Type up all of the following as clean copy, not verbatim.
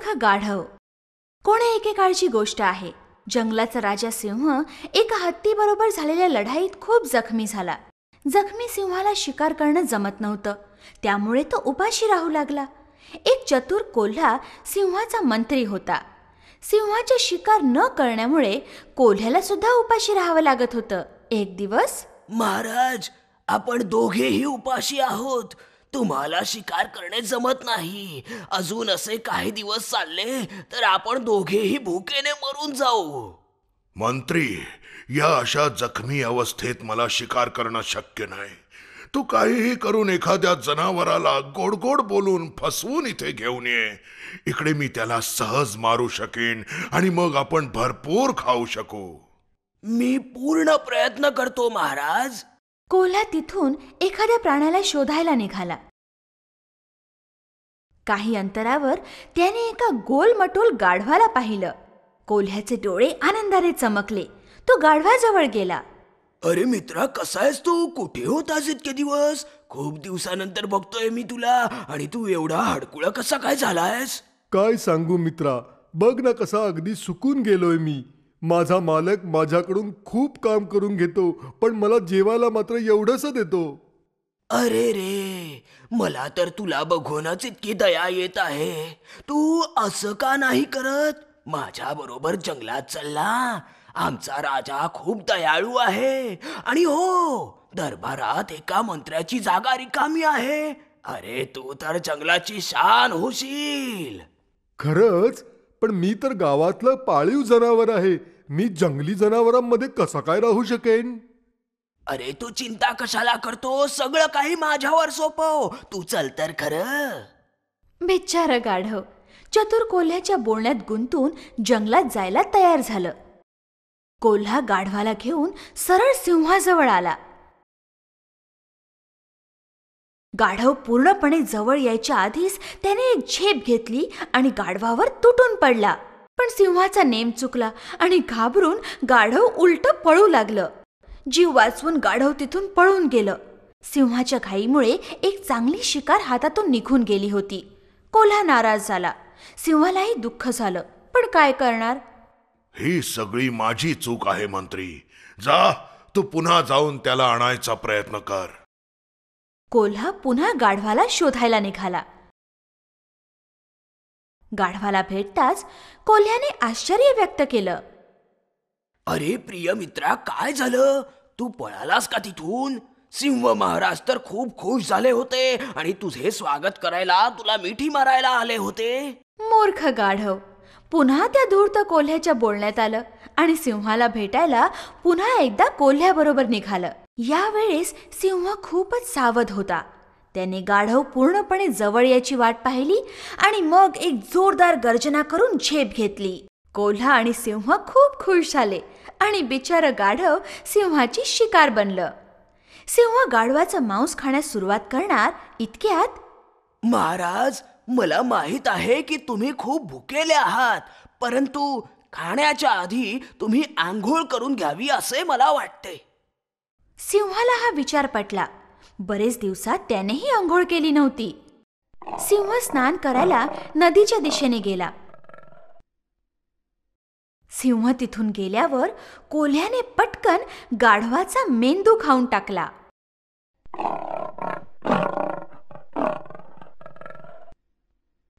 मूर्ख गाढव. कोणे एकेकाळची गोष्ट आहे. जंगलाचा राजा सिंह एका हत्तीबरोबर झालेल्या लढाईत खूप जखमी झाला. जखमी सिंहाला शिकार करणं जमत नव्हतं, त्यामुळे तो उपाशी राहू लागला. एक चतुर कोल्हा सिंहाचा मंत्री होता. सिंहाचा शिकार न करण्यामुळे कोल्ह्याला सुद्धा उपाशी राहावं लागत होतं. एक दिवस, महाराज, आपण दोघेही उपाशी आहोत. तुम्हाला शिकार करणे जमत नाही. अजून असे काही दिवस चालले तर आपण दोघेही भुकेने मरून जाऊ. मंत्री, या अशा जखमी अवस्थेत मला शिकार करणं शक्य नाही. तू काहीही करून एखाद्या जनावराला गोड गोड बोलून फसवून इथे घेऊन ये. इकडे मी त्याला सहज मारू शकेन आणि मग आपण भरपूर खाऊ शकू. मी पूर्ण प्रयत्न करतो महाराज. कोल्हा तिथून एखाद्या प्राण्याला शोधायला निघाला. काही अंतरावर त्याने एका गोलमटोल गाढवाला पाहिलं. कोल्ह्याचे डोळे आनंदाने चमकले. तो गाढवाजवळ गेला. अरे मित्रा, कसा आहेस तू? कुठे होतास इतके दिवस? खूप दिवसानंतर बघतोय मी तुला, आणि तू एवढा हडकुळा कसा काय झालायस? काय सांगू मित्रा, बघ ना कसा अगदी सुकून गेलोय मी. माझा मालक माझ्याकडून खूप काम करून घेतो, पण मला जेवायला मात्र एवढंसं देतो. अरे रे, मला तर तुला बघूनच इतकी दया येत आहे. तू असं का नाही करत? माझ्या बरोबर जंगलात चलना. आमचा राजा खूप दयाळू आहे, आणि हो, दरबारात एका मंत्र्याची जागा रिकामी आहे. अरे, तू तर जंगलाची शान होशील. खरंच? पण मी तर गावातलं पाळीव जनावर आहे. मी जंगली जनावरांमध्ये कसा काय राहू शकेन? अरे, तू चिंता कशाला करतो? सगळं काही माझ्यावर सोपव. तू चल तर खरं. बिचारं गाढव चतुर कोल्ह्याच्या बोलण्यात गुंतून जंगलात जायला तयार झालं. कोल्हा गाढवाला घेऊन सरळ सिंहाजवळ आला. गाढव पूर्णपणे जवळ यायच्या आधीच त्याने एक झेप घेतली आणि गाढवावर तुटून पडला. पण सिंहाचा नेम चुकला आणि घाबरून गाढव उलट पळू लागलं. जीव वाचवून गाढव तिथून पळून गेलं. सिंहाच्या घाईमुळे एक चांगली शिकार हातातून निघून गेली होती. कोल्हा नाराज झाला. सिंहालाही दुःख झालं, पण काय करणार? ही सगळी माझी चूक आहे मंत्री. जा, तू पुन्हा जाऊन त्याला आणायचा प्रयत्न कर. कोल्हा पुन्हा गाढवाला शोधायला निघाला. गाढवाला भेटताच कोल्ह्याने आश्चर्य व्यक्त केलं. अरे प्रिय मित्रा, काय झालं? तू पळालास का तिथून? सिंह महाराज तर खूप खुश झाले होते आणि तुझे स्वागत करायला तुला मिठी मारायला आले होते. मूर्ख गाढव, पुन्हा त्या धूर्त कोल्ह्याच्या बोलण्यात आलं आणि सिंहाला भेटायला पुन्हा एकदा कोल्ह्याबरोबर निघालं. यावेळेस सिंह खूपच सावध होता. त्याने गाढव पूर्णपणे जवळ याची वाट पाहिली आणि मग एक जोरदार गर्जना करून झेप घेतली. कोल्हा आणि सिंह खूप खुश झाले आणि बिचारं गाढव सिंहाची शिकार बनलं. सिंह गाढवाचं मांस खाण्यास सुरुवात करणार इतक्यात, महाराज, मला माहित आहे की तुम्ही खूप भुकेले आहात, परंतु खाण्याच्या आधी तुम्ही आंघोळ करून घ्यावी असे मला वाटते. सिंहाला हा विचार पटला. बरेच दिवसात त्यानेही आंघोळ केली नव्हती. सिंह स्नान करायला नदीच्या दिशेने गेला. सिंह तिथून गेल्यावर कोल्ह्याने पटकन गाढवाचा मेंदू खाऊन टाकला.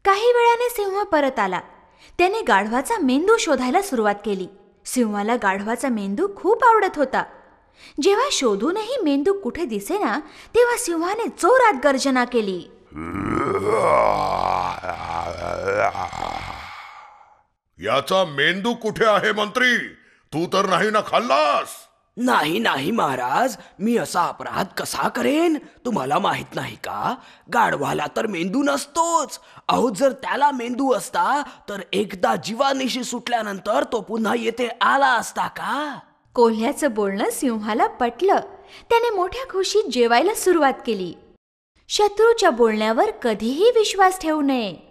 काही वेळाने सिंह परत आला. त्याने गाढवाचा मेंदू शोधायला सुरुवात केली. सिंहाला गाढवाचा मेंदू खूप आवडत होता. जेव्हा शोधूनही मेंदू कुठे दिसेना, तेव्हा सिंहाने जोरात गर्जना केली. याचा मेंदू कुठे आहे मंत्री? तू तर नाही ना खाल्लास? नाही नाही महाराज, मी असा अपराध कसा करेन? तुम्हाला माहित नाही का, गाढवाला तर मेंदू नसतोच. अहो, जर त्याला मेंदू असता तर एकदा जीवानिशी सुटल्यानंतर तो पुन्हा येथे आला असता का? कोल्ह्याचं बोलणं सिंहाला पटलं. त्याने मोठ्या खुशीत जेवायला सुरुवात केली. शत्रूच्या बोलण्यावर कधीही विश्वास ठेवू नये.